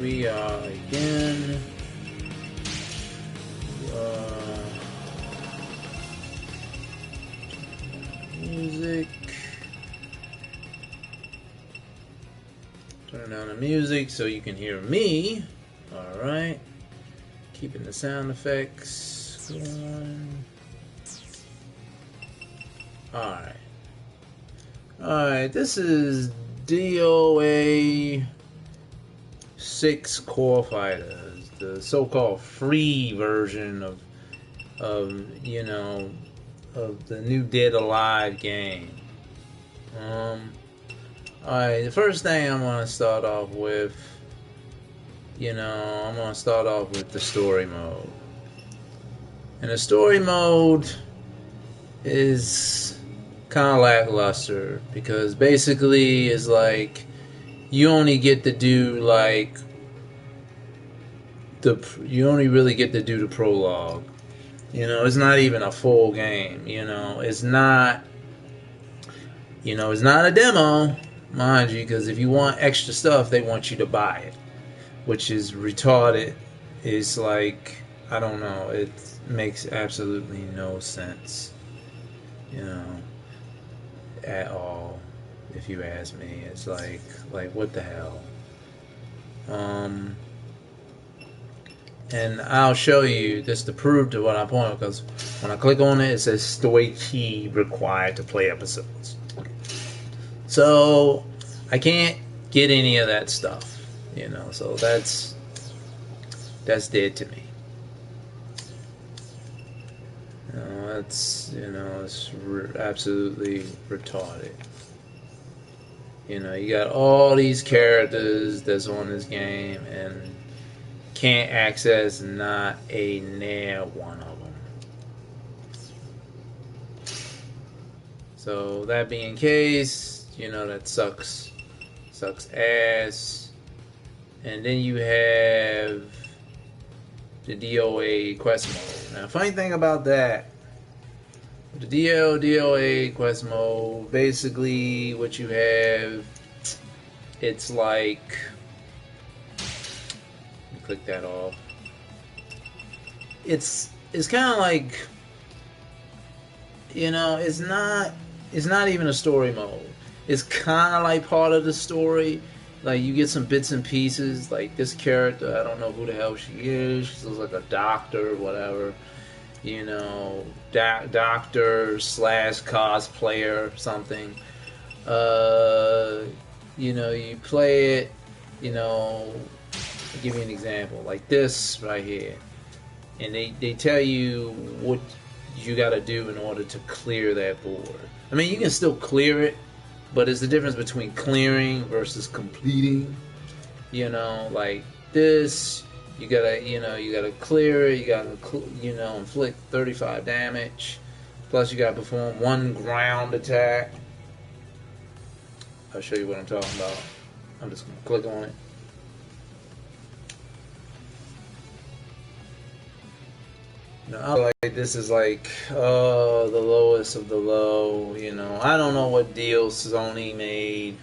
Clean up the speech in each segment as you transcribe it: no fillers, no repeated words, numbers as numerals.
We are again. Music. Turn down the music so you can hear me. Alright. Keeping the sound effects going. Alright. Alright, this is DOA6 Core Fighters, the so-called free version of the new Dead Alive game. Alright, the first thing I'm gonna start off with, I'm gonna start off with the story mode. And the story mode is kind of lackluster because basically it's like you only get to do you only really get to do the prologue. It's not even a full game. It's not a demo, mind you, because if you want extra stuff, they want you to buy it, which is retarded. It's like, I don't know, it makes absolutely no sense, at all, if you ask me. It's like what the hell? And I'll show you this to prove to what I point, because when I click on it, it says story key required to play episodes. So I can't get any of that stuff, so that's dead to me. It's absolutely retarded. You got all these characters that's on this game and can't access not a near one of them. So that being the case, that sucks ass. And then you have the DOA quest mode. Now, funny thing about that, the DOA quest mode, basically what you have, it's like, click that off. It's kind of like, it's not even a story mode. It's kind of like part of the story. Like, you get some bits and pieces. Like, this character, I don't know who the hell she is. She looks like a doctor or whatever. Doctor / cosplayer or something. You play it, I'll give you an example. Like this right here. And they tell you what you gotta do in order to clear that board. I mean, you can still clear it, but it's the difference between clearing versus completing. Like this, you gotta clear it. You gotta, inflict 35 damage. Plus, you gotta perform 1 ground attack. I'll show you what I'm talking about. I'm just gonna click on it. I like this is like the lowest of the low. I don't know what deal Sony made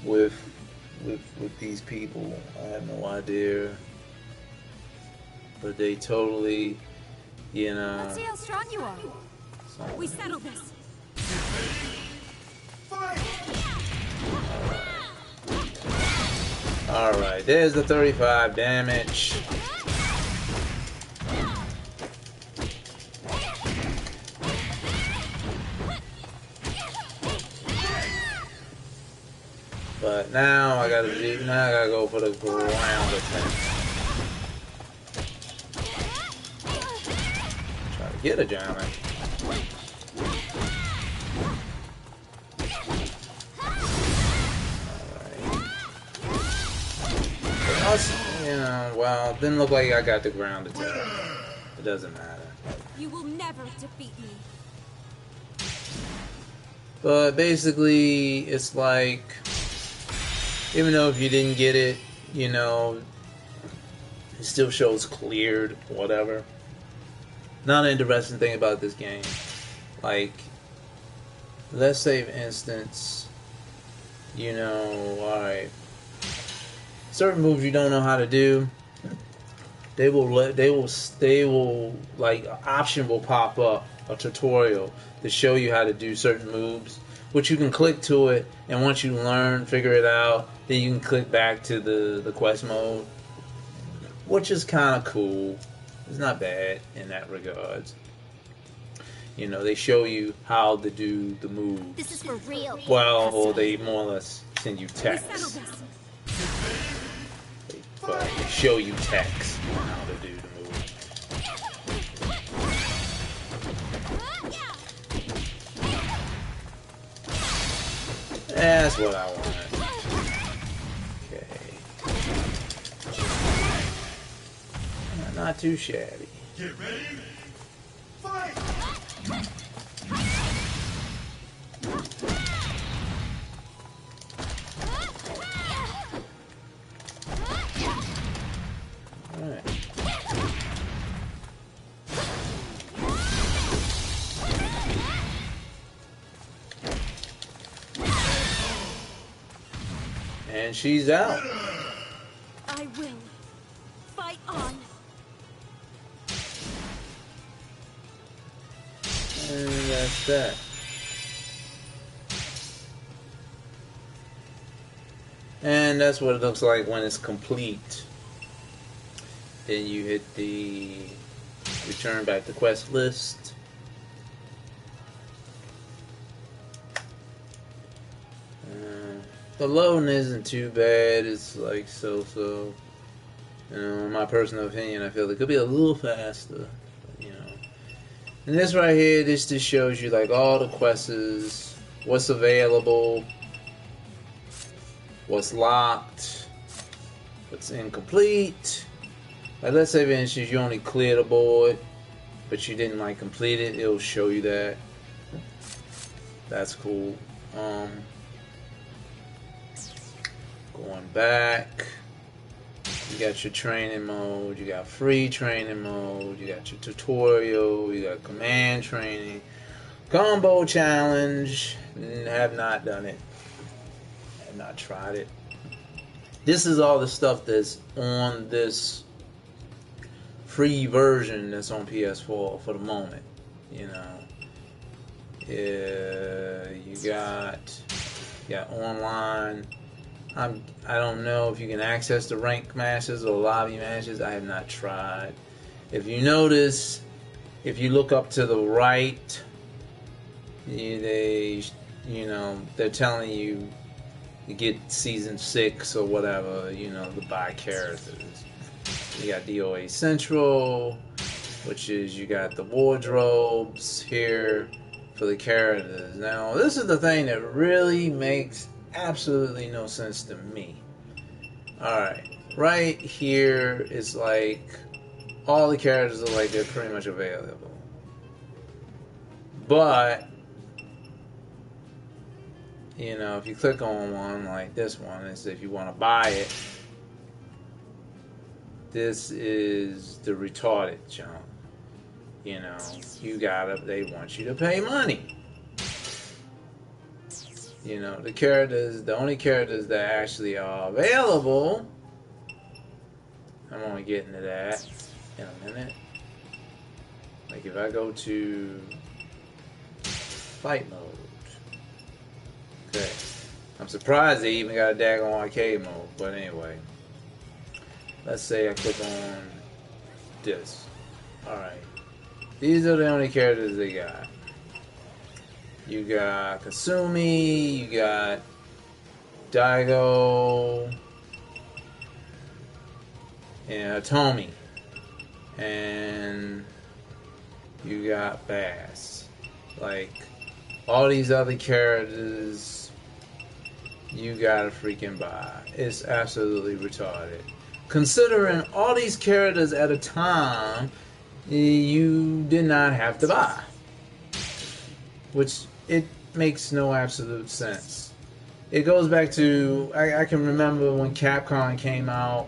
with these people. I have no idea, but they totally, Let's see how strong you are. We settle this. All right, there's the 35 damage. But now I gotta go for the ground attack. Try to get a giant. Alright. Well, didn't look like I got the ground attack. It doesn't matter. You will never defeat me. But basically, it's like, even though if you didn't get it, it still shows cleared, whatever. Not an interesting thing about this game. Like, let's say, for instance, alright, certain moves you don't know how to do, they will like an option will pop up, a tutorial to show you how to do certain moves, which you can click to it, and once you learn, figure it out, then you can click back to the quest mode, which is kind of cool. It's not bad in that regards. You know, they show you how to do the moves. This is for real. Well, or they more or less send you text. But they show you text on how to do the moves. That's what I want. Okay. Not too shabby. Get ready. Fight! Alright. And she's out. I will. Fight on. And that's that. And that's what it looks like when it's complete. Then you hit the return back to quest list. The loading isn't too bad. It's like so-so. You know, in my personal opinion, I feel it could be a little faster. But, you know. And this right here, this just shows you like all the quests, what's available, what's locked, what's incomplete. Like let's say for instance you only cleared a board, but you didn't like complete it. It'll show you that. That's cool. Going back, you got your training mode, you got free training mode, you got your tutorial, you got command training, combo challenge. Have not done it. Have not tried it. This is all the stuff that's on this free version that's on PS4 for the moment. You know, you got online. I don't know if you can access the rank matches or lobby matches. I have not tried. If you notice, if you look up to the right, they're telling you get season 6 or whatever, to buy characters. You got DOA Central, which is you got the wardrobes here for the characters. Now, this is the thing that really makes absolutely no sense to me. Alright, right here is like all the characters are like they're pretty much available. But if you click on one like this one, it's if you want to buy it. This is the retarded junk. They want you to pay money. The only characters that actually are available, I'm only getting to that in a minute. Like if I go to fight mode. Okay. I'm surprised they even got a daggone arcade mode, but anyway. Let's say I click on this. Alright. These are the only characters they got. You got Kasumi, you got Daigo, and Tomi, and you got Bass. Like, all these other characters, you gotta freaking buy. It's absolutely retarded. Considering all these characters at a time, you did not have to buy. Which, it makes no absolute sense. It goes back to, I can remember when Capcom came out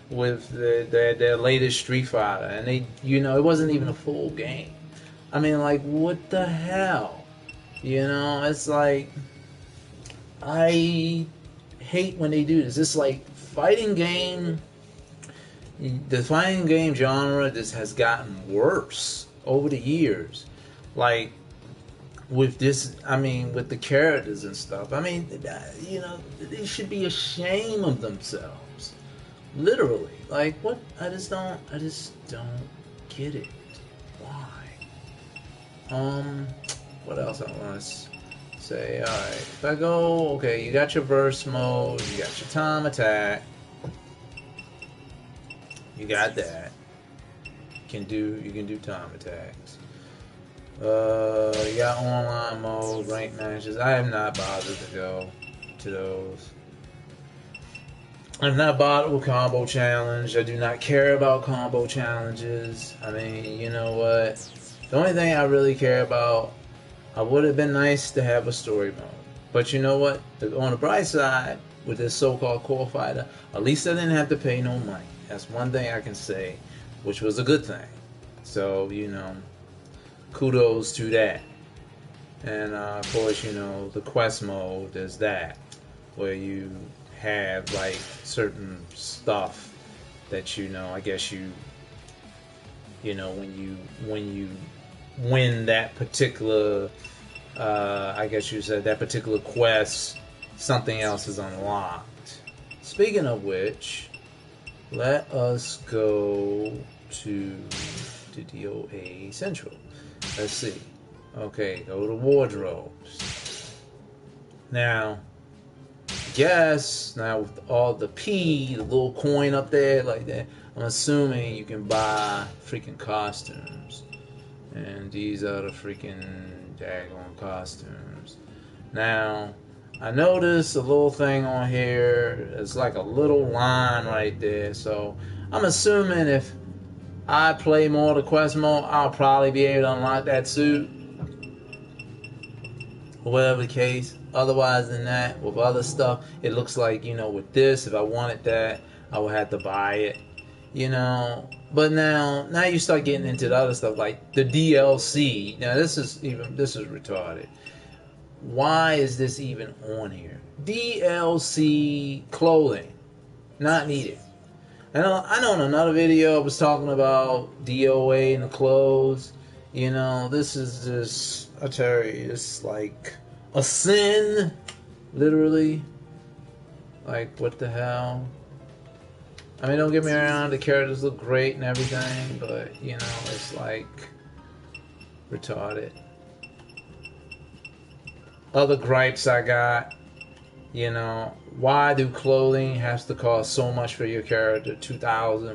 with their latest Street Fighter, and it wasn't even a full game. I mean, like, what the hell? It's like, I hate when they do this. It's like the fighting game genre just has gotten worse over the years. Like with this, I mean, with the characters and stuff. I mean, you know, they should be ashamed of themselves. Literally, like what? I just don't get it. Why? What else I want to say? All right, if I go, okay, you got your burst mode, you got your time attack, you got that. You can do time attacks. You got online mode, ranked matches. I have not bothered to go to those. I'm not bothered with combo challenge. I do not care about combo challenges. I mean, you know what? The only thing I really care about, I would have been nice to have a story mode. But you know what? On the bright side, with this so-called core fighter, at least I didn't have to pay no money. That's one thing I can say, which was a good thing. So, you know, kudos to that. And of course, you know, the quest mode, there's that, where you have like certain stuff that, you know, I guess you know, when you win that particular I guess you said that particular quest, something else is unlocked. Speaking of which, let us go to the DOA Central. Let's see. Okay, go to wardrobes. Now, now with all the the little coin up there like that, I'm assuming you can buy freaking costumes. And these are the freaking daggone costumes. Now, I noticed a little thing on here. It's like a little line right there. So, I'm assuming if I play more of the quest mode, I'll probably be able to unlock that suit. Whatever the case. Otherwise than that, with other stuff, it looks like, you know, with this, if I wanted that, I would have to buy it. You know, but now you start getting into the other stuff like the DLC. Now this is retarded. Why is this even on here? DLC clothing, not needed. I know in another video I was talking about DOA and the clothes. You know, this is just, I tell you, it's like a sin, literally. Like, what the hell? I mean, don't get me wrong, the characters look great and everything, but, you know, it's like retarded. Other gripes I got, you know, why do clothing has to cost so much for your character? $2,000,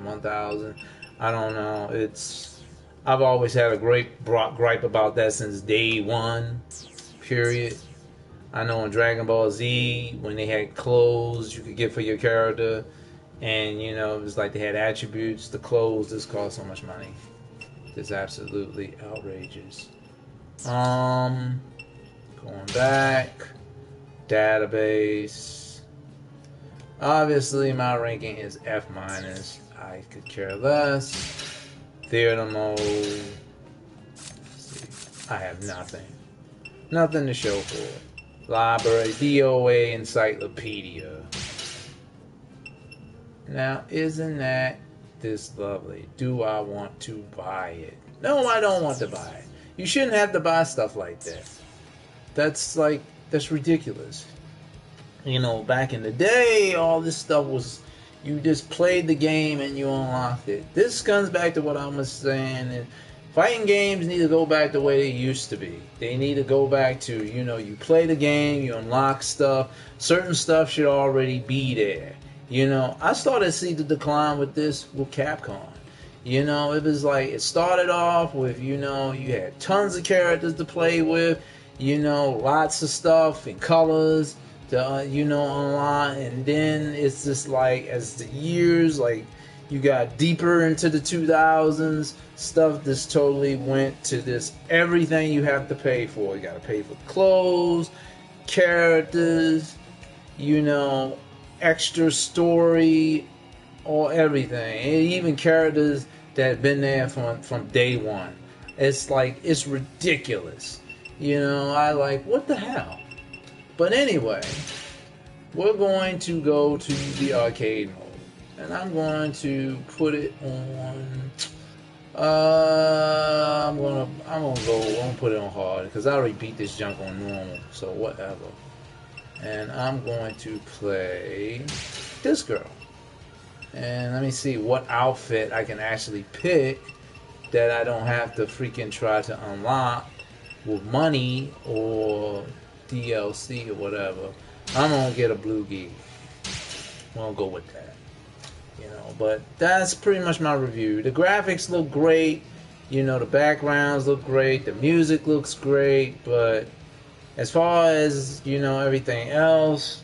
$1,000? I don't know. I've always had a great gripe about that since day one, period. I know in Dragon Ball Z, when they had clothes you could get for your character, and, you know, it was like they had attributes. The clothes just cost so much money. It's absolutely outrageous. Going back. Database. Obviously, my ranking is F-. I could care less. Theater mode. I have nothing. Nothing to show for it. Library. DOA Encyclopedia. Now, isn't that this lovely? Do I want to buy it? No, I don't want to buy it. You shouldn't have to buy stuff like that. That's ridiculous. You know, back in the day, all this stuff was, you just played the game and you unlocked it. This comes back to what I was saying. And fighting games need to go back the way they used to be. They need to go back to, you know, you play the game, you unlock stuff. Certain stuff should already be there. You know, I started to see the decline with Capcom. You know, it was like, it started off with, you know, you had tons of characters to play with, you know, lots of stuff and colors to, you know, unlock. And then it's just like, as the years, like, you got deeper into the 2000s, stuff just totally went to this, everything you have to pay for. You got to pay for clothes, characters, you know, extra story, or everything. And even characters that have been there from day one. It's like, it's ridiculous. You know, I like, what the hell? But anyway, we're going to go to the arcade mode, and I'm going to put it on. I'm gonna put it on hard because I already beat this junk on normal, so whatever. And I'm going to play this girl. And let me see what outfit I can actually pick that I don't have to freaking try to unlock with money or DLC or whatever. I'm gonna get a blue gi. I'm gonna go with that. You know, but that's pretty much my review. The graphics look great. You know, the backgrounds look great. The music looks great. But as far as, you know, everything else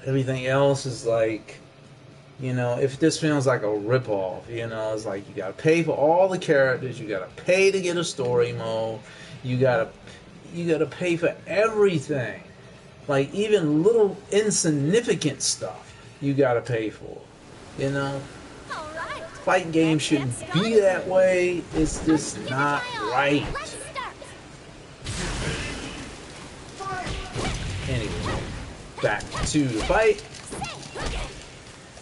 is like, you know, if this feels like a ripoff, you know, it's like you gotta pay for all the characters, you gotta pay to get a story mode, you gotta pay for everything, like even little insignificant stuff, you gotta pay for. You know, fighting games shouldn't be that way. It's just not right. Anyway, back to the fight.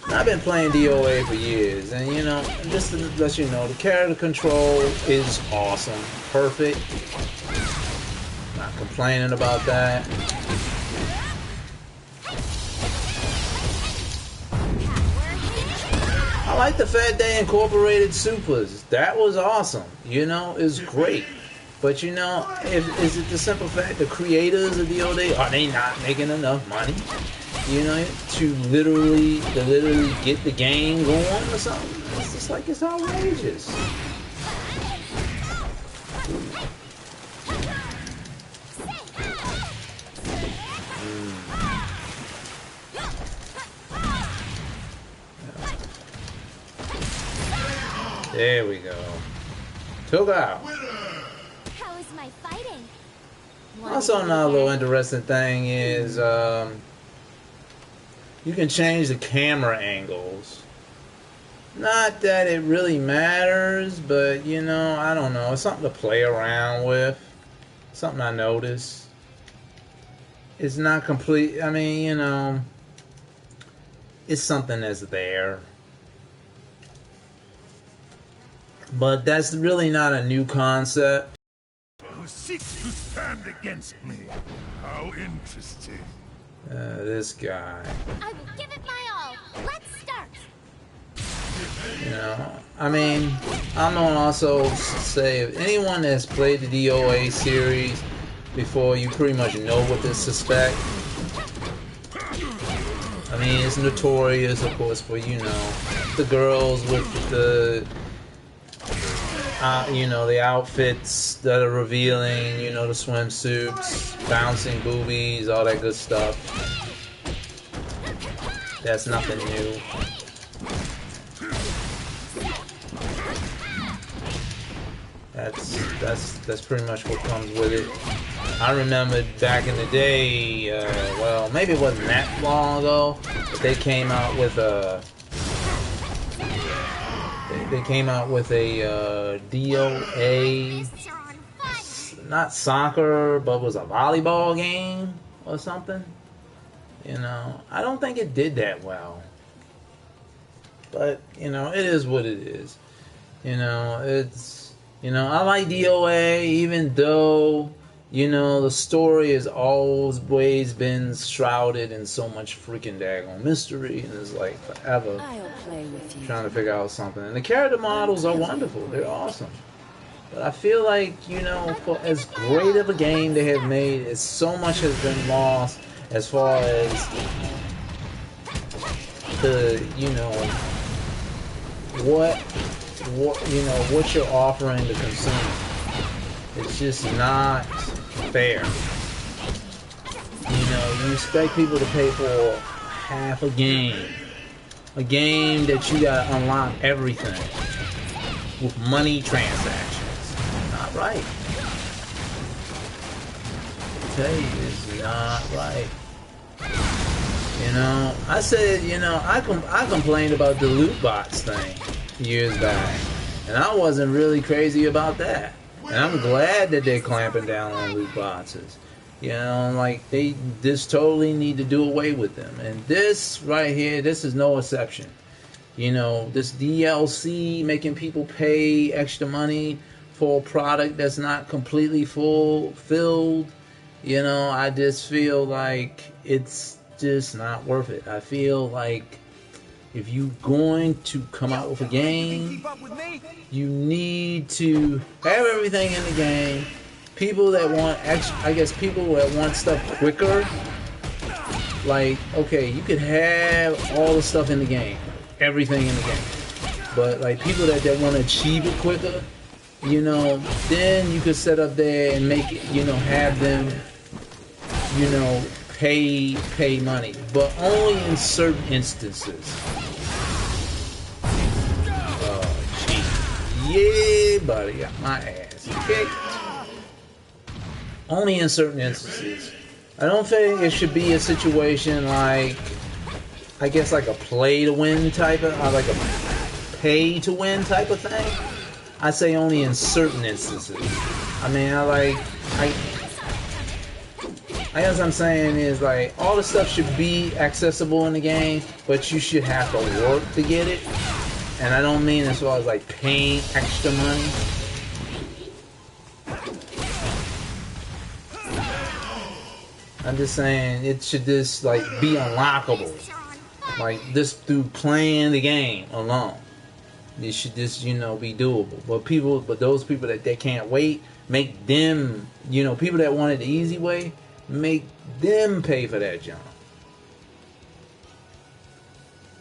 I've been playing DOA for years, and you know, just to let you know, the character control is awesome, perfect. Not complaining about that. I like the fact they incorporated supers. That was awesome. You know, it's great. But you know, is it the simple fact the creators of DOA, are they not making enough money? You know, to literally get the game going or something? It's just like, it's outrageous. There we go. Took out. How is my fighting? Also, another little interesting thing is you can change the camera angles. Not that it really matters, but you know, I don't know. It's something to play around with. Something I noticed. It's not complete. I mean, you know, it's something that's there. But that's really not a new concept. Who seeks to stand against me? How interesting. This guy. I will give it my all. Let's start. You know, I mean, I'm gonna also say if anyone has played the DOA series before, you pretty much know what to suspect. I mean, it's notorious, of course, for, you know, the girls with the you know, the outfits that are revealing, you know, the swimsuits, bouncing boobies, all that good stuff. That's nothing new. That's pretty much what comes with it. I remember back in the day, well, maybe it wasn't that long ago, but they came out with a DOA, not soccer, but was a volleyball game or something. You know, I don't think it did that well. But, you know, it is what it is. You know, it's, you know, I like DOA even though, you know, the story has always been shrouded in so much freaking daggone mystery, and it's like forever I'll play with you. trying to figure out something. And the character models are wonderful. They're awesome. But I feel like, you know, for as great of a game they have made, so much has been lost as far as the, you know, what you know, what you're offering the consumer. It's just not fair. You know, you expect people to pay for half a game that you gotta unlock everything with money transactions. Not right. I tell you, it's not right. You know, I said, you know, I complained about the loot box thing years back, and I wasn't really crazy about that. And I'm glad that they're clamping down on loot boxes. You know, like they just totally need to do away with them. And this right here, this is no exception. You know, this DLC making people pay extra money for a product that's not completely fulfilled. You know, I just feel like it's just not worth it. I feel like if you're going to come out with a game, you need to have everything in the game. People that want I guess people that want stuff quicker, like, okay, you could have all the stuff in the game, everything in the game, but like people that want to achieve it quicker, you know, then you could set up there and make it, you know, have them, you know, pay money, but only in certain instances. Oh, jeez. Yeah, buddy, got my ass kicked. Only in certain instances. I don't think it should be a situation like, I guess, like a play to win type of, or like a pay to win type of thing. I say only in certain instances. I mean, I guess I'm saying is like all the stuff should be accessible in the game, but you should have to work to get it. And I don't mean as far as like paying extra money. I'm just saying it should just like be unlockable, like just through playing the game alone. It should just, you know, be doable. But those people that they can't wait, make them, you know, people that want it the easy way, make them pay for that junk.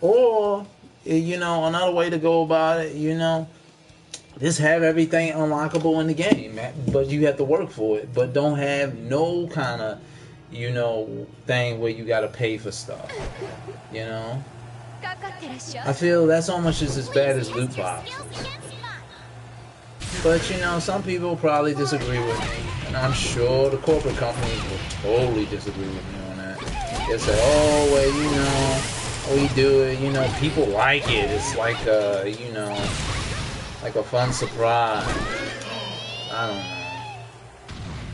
Or, you know, another way to go about it, you know, just have everything unlockable in the game, but you have to work for it. But don't have no kind of, you know, thing where you gotta pay for stuff. You know, I feel that's almost just as bad as loot boxes. But you know, some people probably disagree with me, and I'm sure the corporate companies will totally disagree with me on that. They say, "Oh, well, you know, we do it. You know, people like it. It's like a, you know, like a fun surprise." I don't know.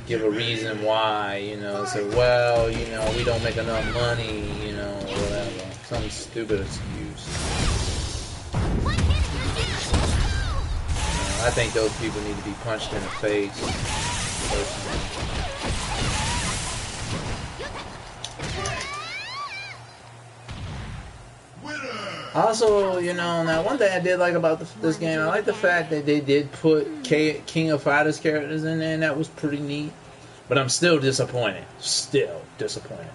Give a reason why, you know, say, well, you know, we don't make enough money, you know, or whatever. Some stupid excuse. I think those people need to be punched in the face, personally. Also, you know, now one thing I did like about this game, I like the fact that they did put King of Fighters characters in there, and that was pretty neat. But I'm still disappointed. Still disappointed.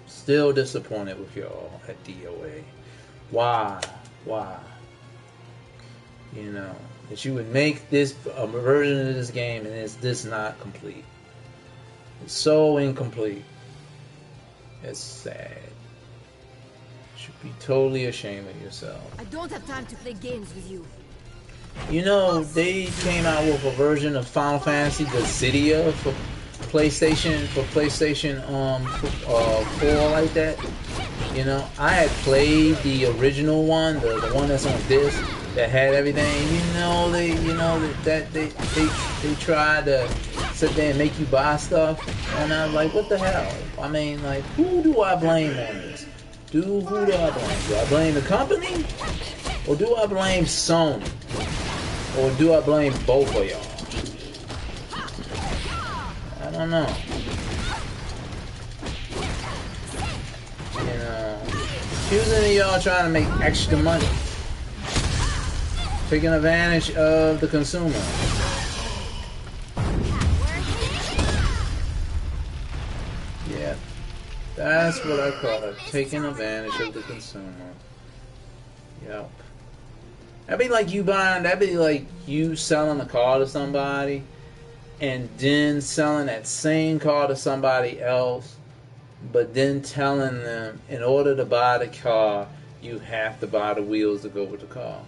Still disappointed with y'all at DOA. Why? Why? You know, that you would make this a version of this game and it's this not complete. It's so incomplete. It's sad. You should be totally ashamed of yourself. I don't have time to play games with you. You know, they came out with a version of Final Fantasy Dissidia for PlayStation 4 like that. You know, I had played the original one, the one that's on disc that had everything. You know, they tried to sit there and make you buy stuff, and I was like, what the hell? I mean, like, who do I blame on this? Who do I blame? Do I blame the company, or do I blame Sony? Or do I blame both of y'all? I don't know. You know, accusing of y'all trying to make extra money, taking advantage of the consumer. Yeah, that's what I call it, taking advantage of the consumer. Yep. That'd be like you buying, that'd be like you selling a car to somebody and then selling that same car to somebody else, but then telling them in order to buy the car, you have to buy the wheels to go with the car.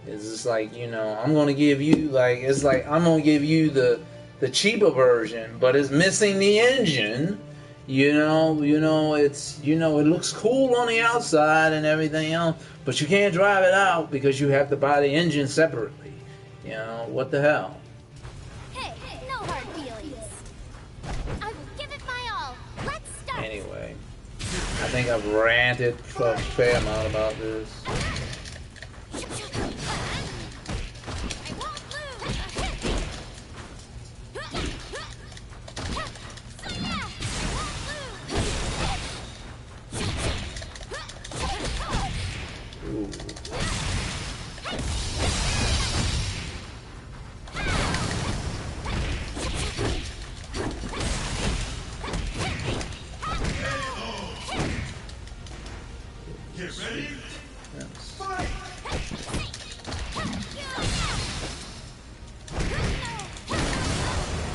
It's just like, you know, I'm going to give you, like, it's like I'm going to give you the cheaper version, but it's missing the engine. You know, it's, you know, it looks cool on the outside and everything else, but you can't drive it out because you have to buy the engine separately. You know, what the hell? Hey, no I think I've ranted for a fair amount about this.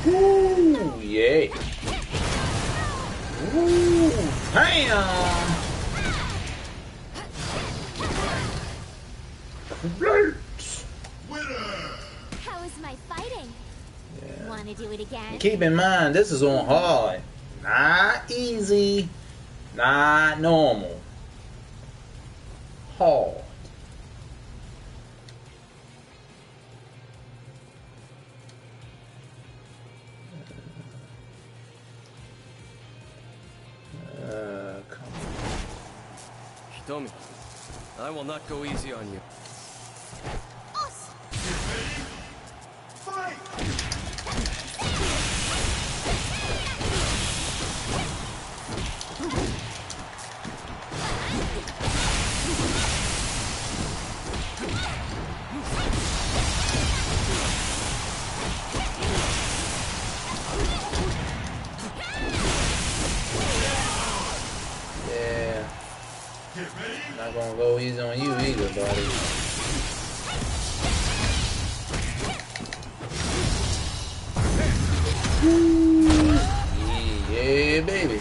Ooh, yeah. Ooh, damn. Great. Winner. How is my fighting? Yeah. Want to do it again? Keep in mind, this is on hard. Not easy. Not normal. Hard. Come on. Hitomi, I will not go easy on you. Us! Fight. Yeah. Get ready. Not gonna go easy on you either, buddy. Yeah, baby.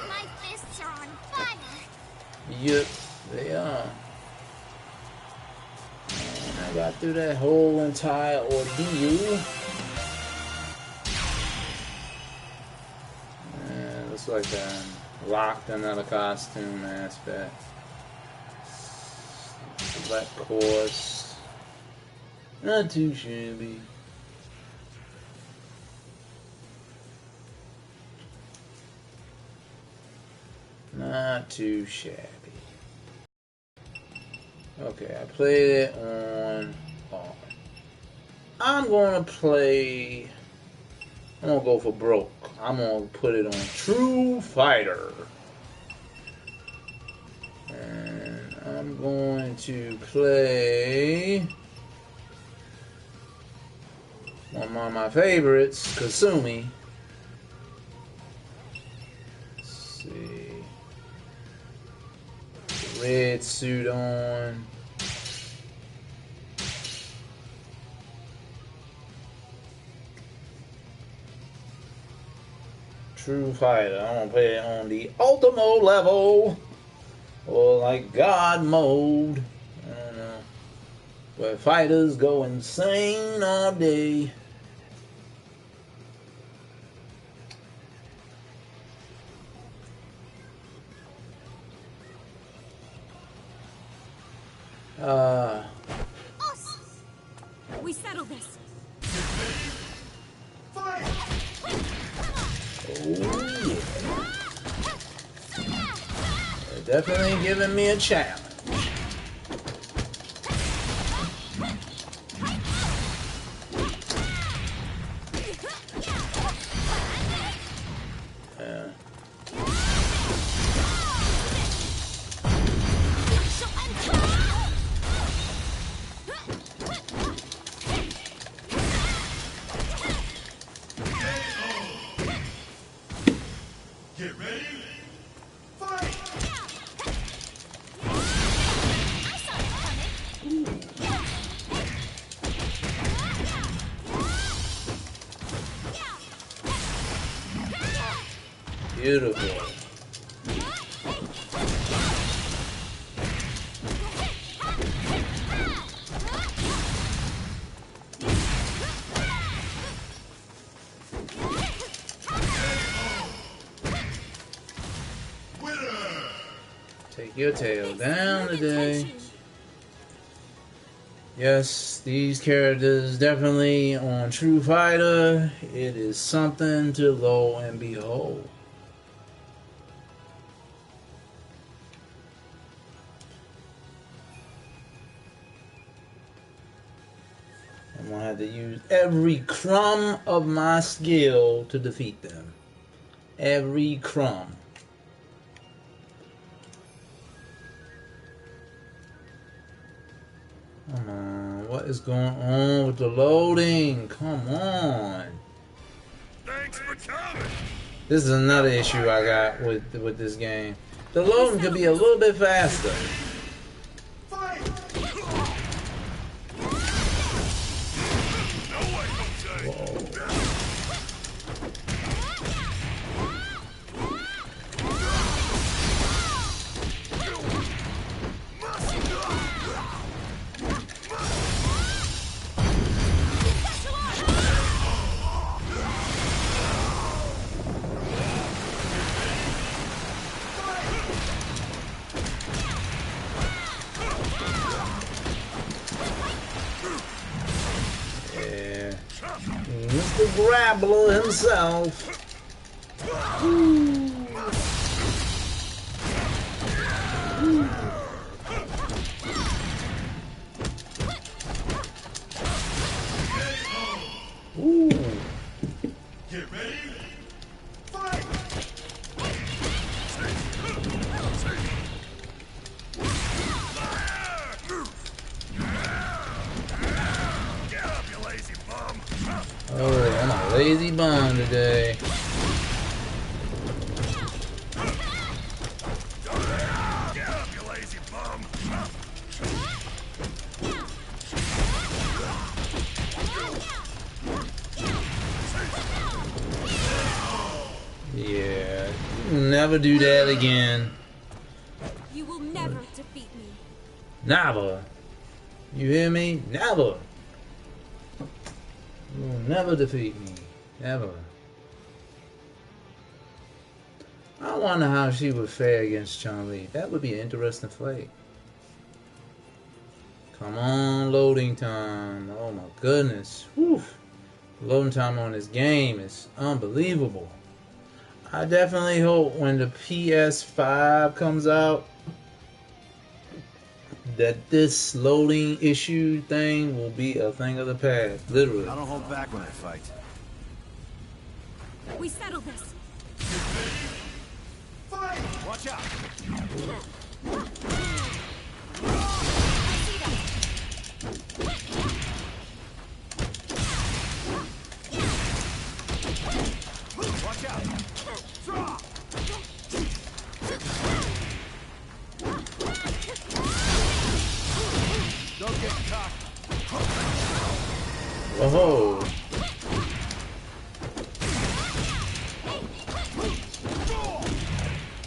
My fists are on fire! Yep, they are. And I got through that whole entire ordeal. And looks like I'm locked another costume aspect. Select course. Not too shabby. Not too shabby. Okay, I played it on hard. I'm gonna go for broke. I'm gonna put it on True Fighter. And I'm going to play one of my favorites, Kasumi. Let's see. Red suit on. True Fighter. I'm gonna play it on the Ultimo level. Or like God mode. I don't know. Where fighters go insane all day. Us! We settle this. Fight. Oh yeah. They're definitely giving me a challenge. Yeah. Get ready. Fight. Beautiful. Take your tail down today. Yes, these characters definitely on True Fighter. It is something to lo and behold. I'm gonna have to use every crumb of my skill to defeat them. Every crumb. Come on, what is going on with the loading? Come on. Thanks for coming. This is another issue I got with this game. The loading could be a little bit faster. Fight. Whoa. Yeah. Mr. Grappler himself. Ooh. Get ready. Fight. Get up, you lazy bum. Oh, I'm a lazy bum today. Get up, you lazy bum. Yeah, never do that again. You will never defeat me. Never. You hear me? Never. You will never defeat me. Never. I wonder how she would fare against Chun-Li. That would be an interesting fight. Come on, loading time. Oh my goodness. Whew. Loading time on this game is unbelievable. I definitely hope when the PS5 comes out that this loading issue thing will be a thing of the past. Literally. I don't hold back when I fight. We settle this. Fight. Watch out! Watch out! Don't get cocked. Oh.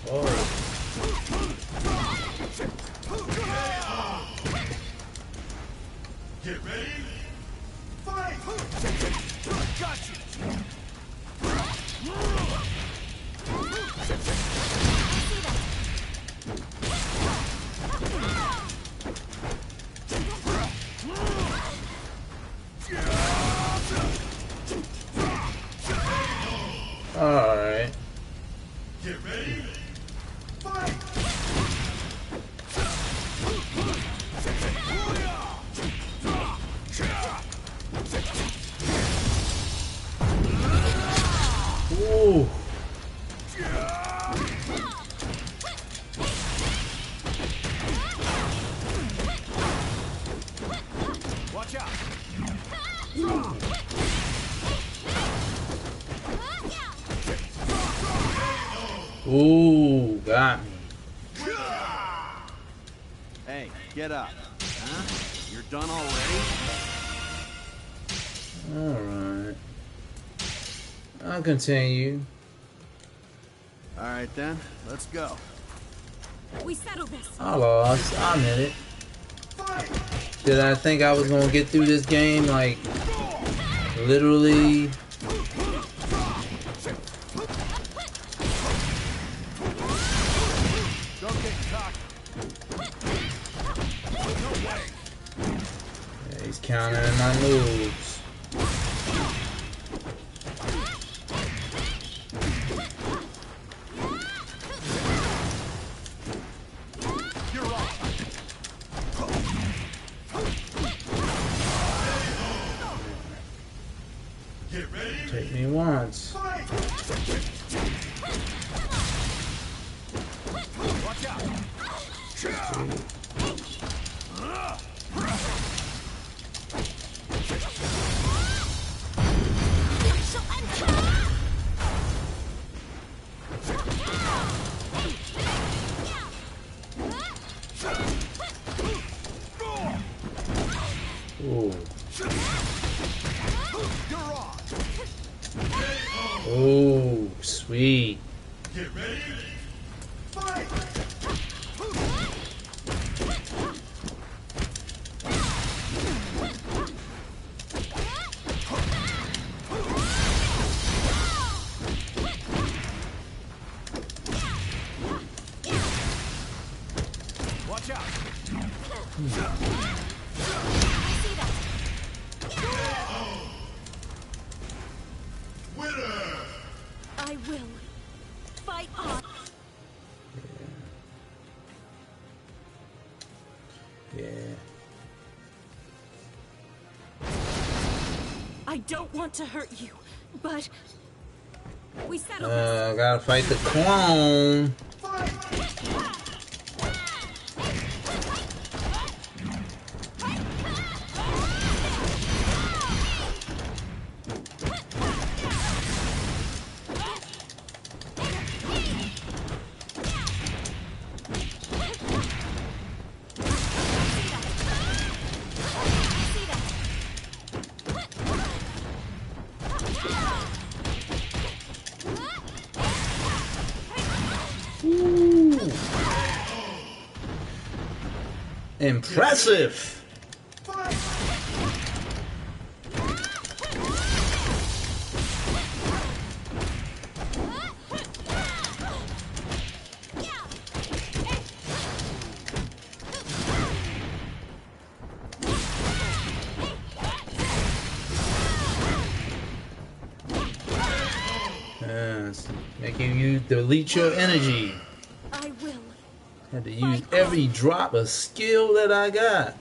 Oh. Get ready. Fight. Got you! Alright. Get ready. Fight. Ooh. Watch out! Ooh, got me. Hey, get up. Huh? You're done already? Alright. I'll continue. Alright then, let's go. We settle this. I lost. I admit it. Did I think I was gonna get through this game like literally? Don't get cocked. countering my moves. Take me once. Watch out. Ooh. Ooh, sweet. Get ready. Fight. Watch out. I will. Fight on. Yeah. I don't want to hurt you, but we settled this. Gotta fight the clone. Impressive. Yes, making you delete your energy. I will. Had to use every drop of skill that I got.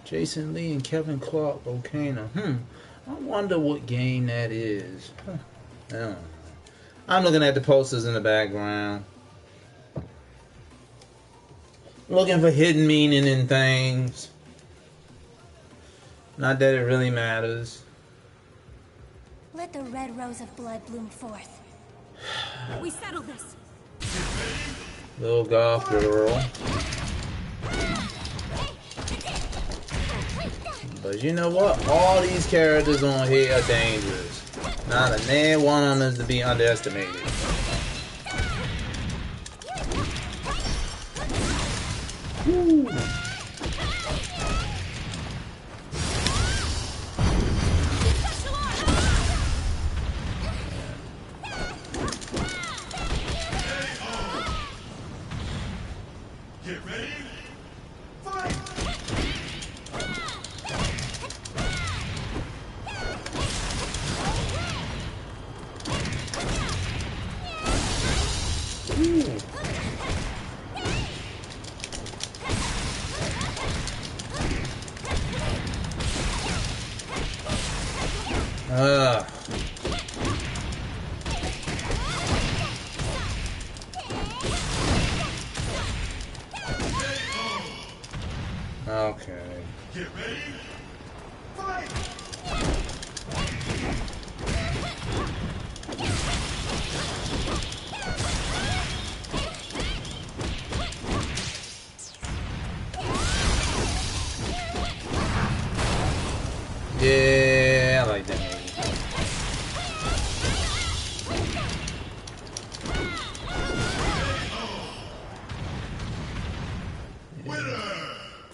Jason Lee and Kevin Clark Volcano. I wonder what game that is. I don't know. I'm looking at the posters in the background. Looking for hidden meaning in things. Not that it really matters. Let the red rose of blood bloom forth. We settled this. Little goth girl. But you know what? All these characters on here are dangerous. Not a nail one of them is to be underestimated. Woo. Get ready. Fight. Okay. Get ready. Fight. Yeah, I like that movie.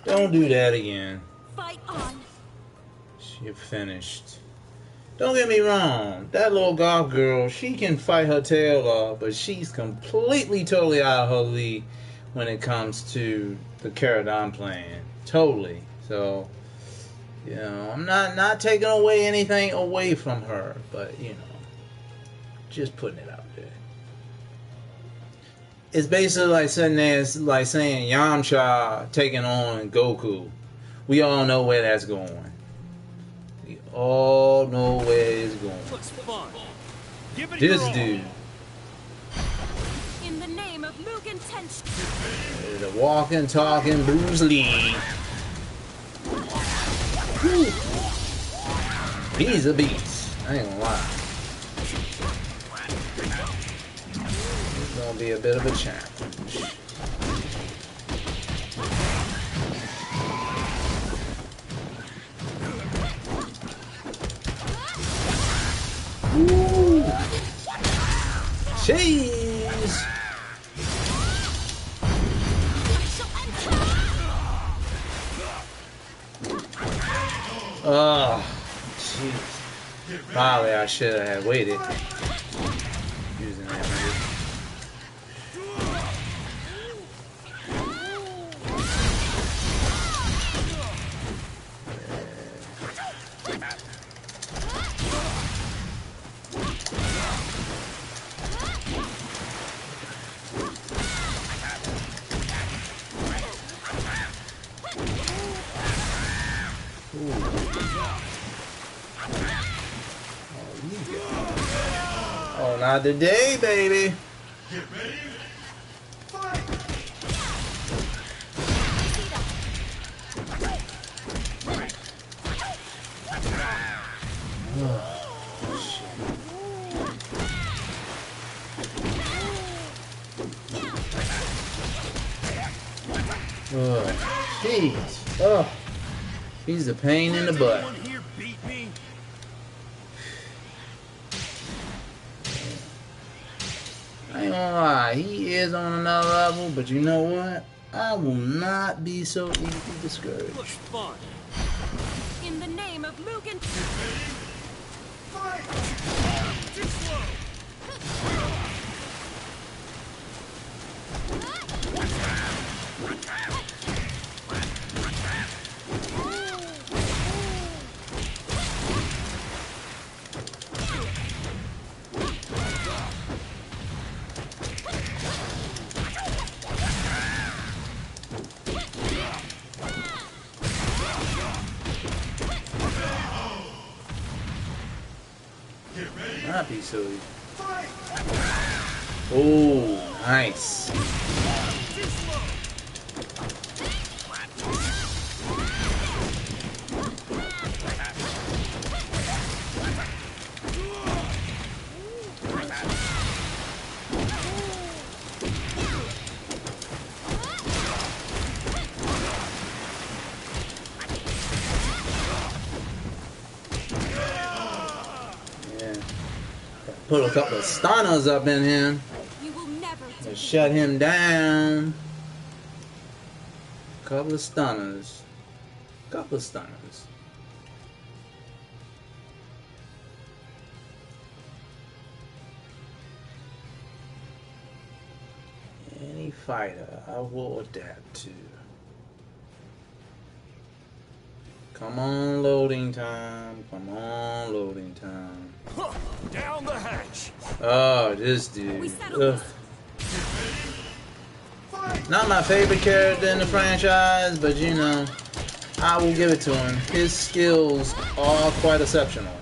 Don't do that again. Fight on. You're finished. Don't get me wrong. That little goth girl, she can fight her tail off, but she's completely, totally out of her league when it comes to the character I'm playing. Totally. So, You know, I'm not taking away anything away from her, but you know, just putting it out there. It's basically like sitting there, it's like saying Yamcha taking on Goku. We all know where that's going. We all know where it's going. Looks fun. Give it This your all. dude, In the name of Mugen Tenshin. the walking, talking Bruce Lee. Whew. He's a beast. I ain't gonna lie. It's gonna be a bit of a challenge. Woo! Jeez! Oh, jeez. Probably I should have waited. Using that move. Oh, not today, baby. Get ready. Oh, jeez. Oh, he's a pain in the butt. Anyone here beat me? I ain't gonna lie, he is on another level, but you know what? I will not be so easily discouraged. Looks fun. In the name of Mugen. Too slow. Not be so easy. Oh, nice. Put a couple of stunners up in him You will never to shut him down. Couple of stunners. Couple of stunners. Any fighter I will adapt to. Come on, loading time. Come on, loading time. Down the hatch. Oh, this dude. We settled Ugh. Not my favorite character in the franchise, but you know, I will give it to him. His skills are quite exceptional.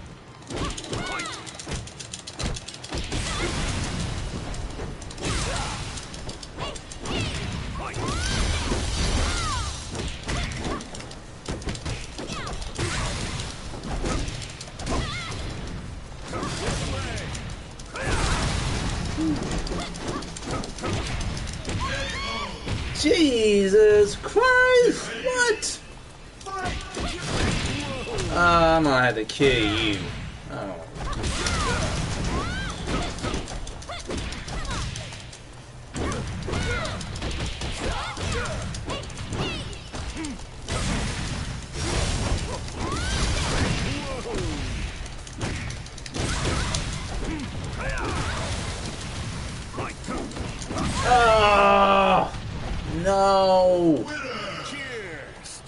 Jesus Christ! What? I'm gonna have to kill you. Oh. Oh no!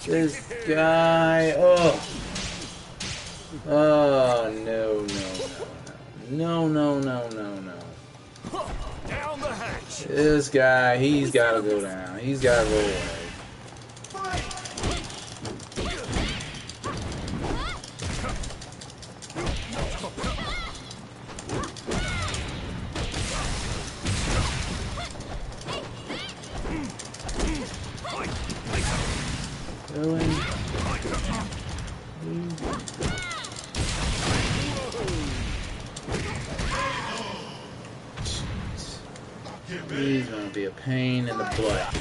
This guy. Oh. Oh, no. Down the hatch. This guy, he's gotta go down. He's gotta go away. Really? He's gonna be a pain in the butt.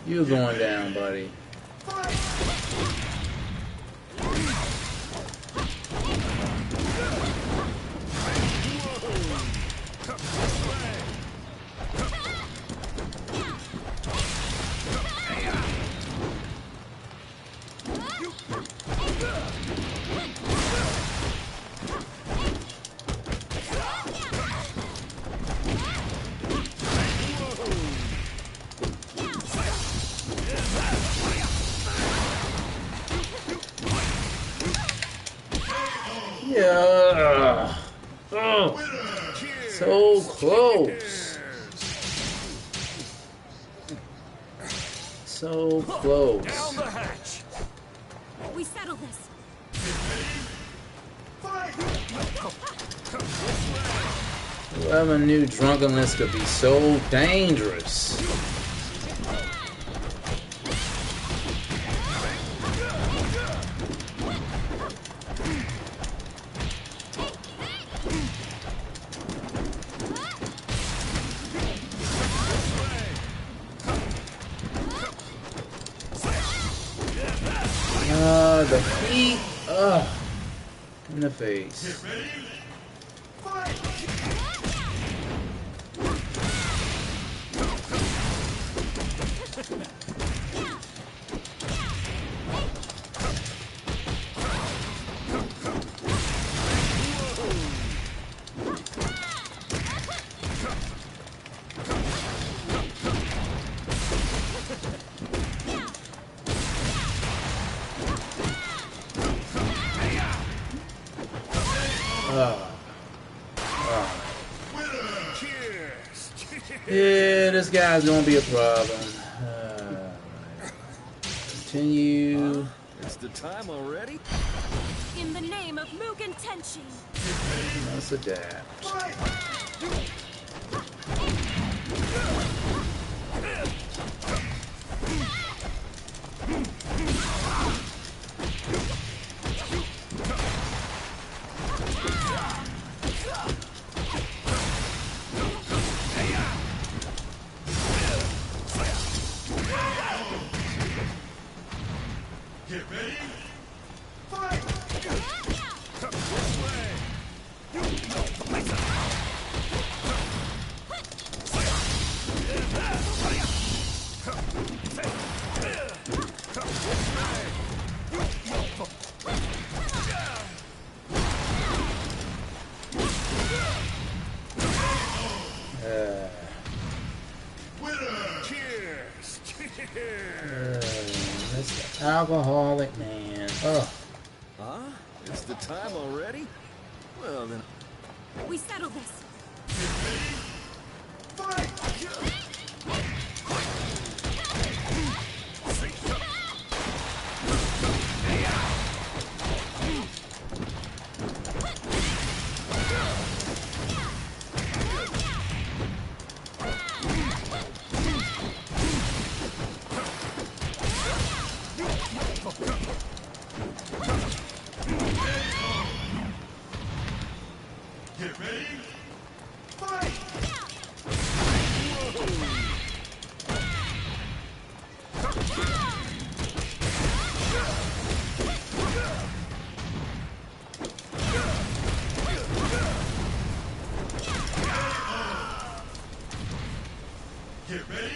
You going down, buddy. Yeah. Oh, so close. So close. Down the hatch. We settle this. Whoever knew drunkenness could be so dangerous. The heat, in the face. Yeah, this guy's gonna be a problem. Continue. It's the time already? In the name of Mugen Tenshi. Let's adapt. Get ready. This alcoholic man. Oh. Huh? It's the time already? Well then. We settle this. Get ready. Get ready.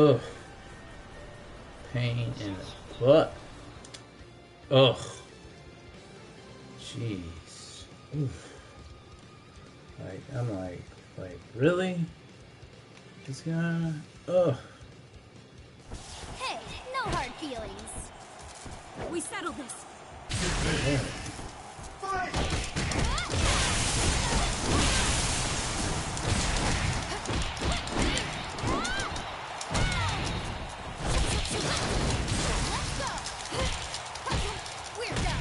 Ugh. Pain in the butt. Ugh. Jeez. Oof. Like, I'm like, really? This guy? Ugh. Hey, no hard feelings. We settled this. Yeah. We're done.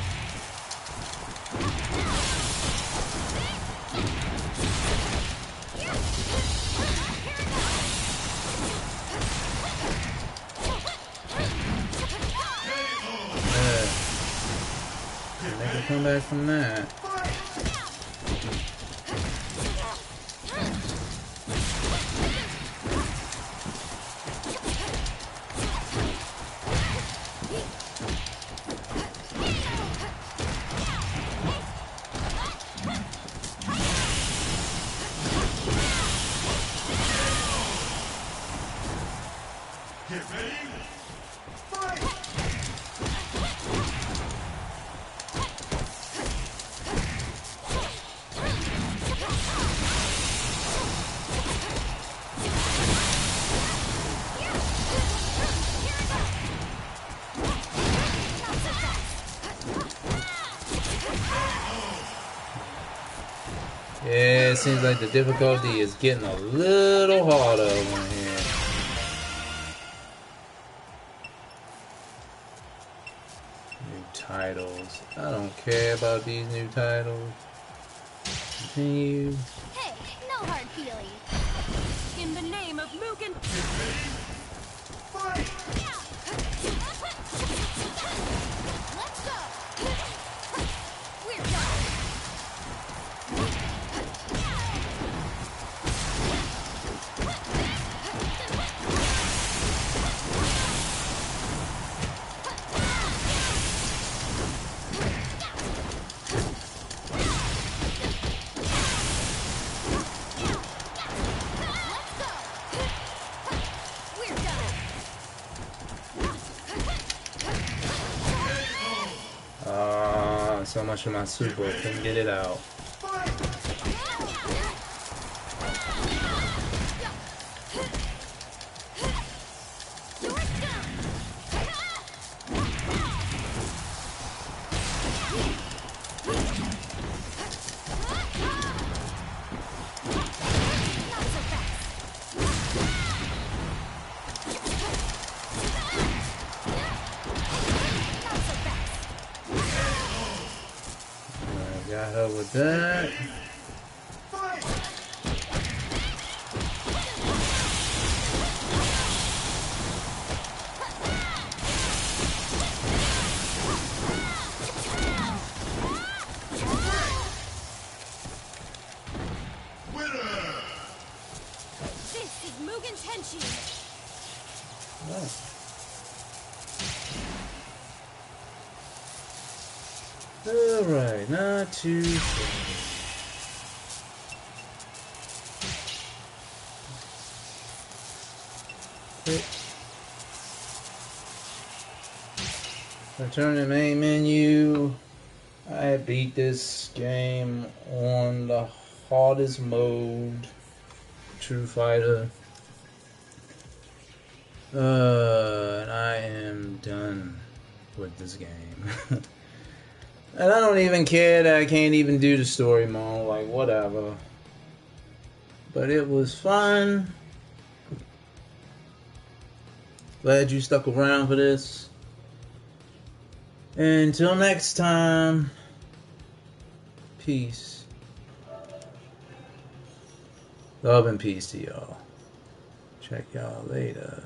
Make a comeback from that. Get ready. Fight! Yeah, it seems like the difficulty is getting a little harder over here. New titles. I don't care about these new titles. Continue. Hey, no hard feelings. In the name of Mugen. Fight! Let's go. We're done. We're done. So much of my super, couldn't get it out. Got her with that. This is Mugen Tenshi. Alright, not too shabby. Quit. Return to main menu. I beat this game on the hardest mode. True Fighter. And I am done with this game. And I don't even care that I can't even do the story mode, like whatever. But it was fun. Glad you stuck around for this. Until next time, peace. Love and peace to y'all. Check y'all later.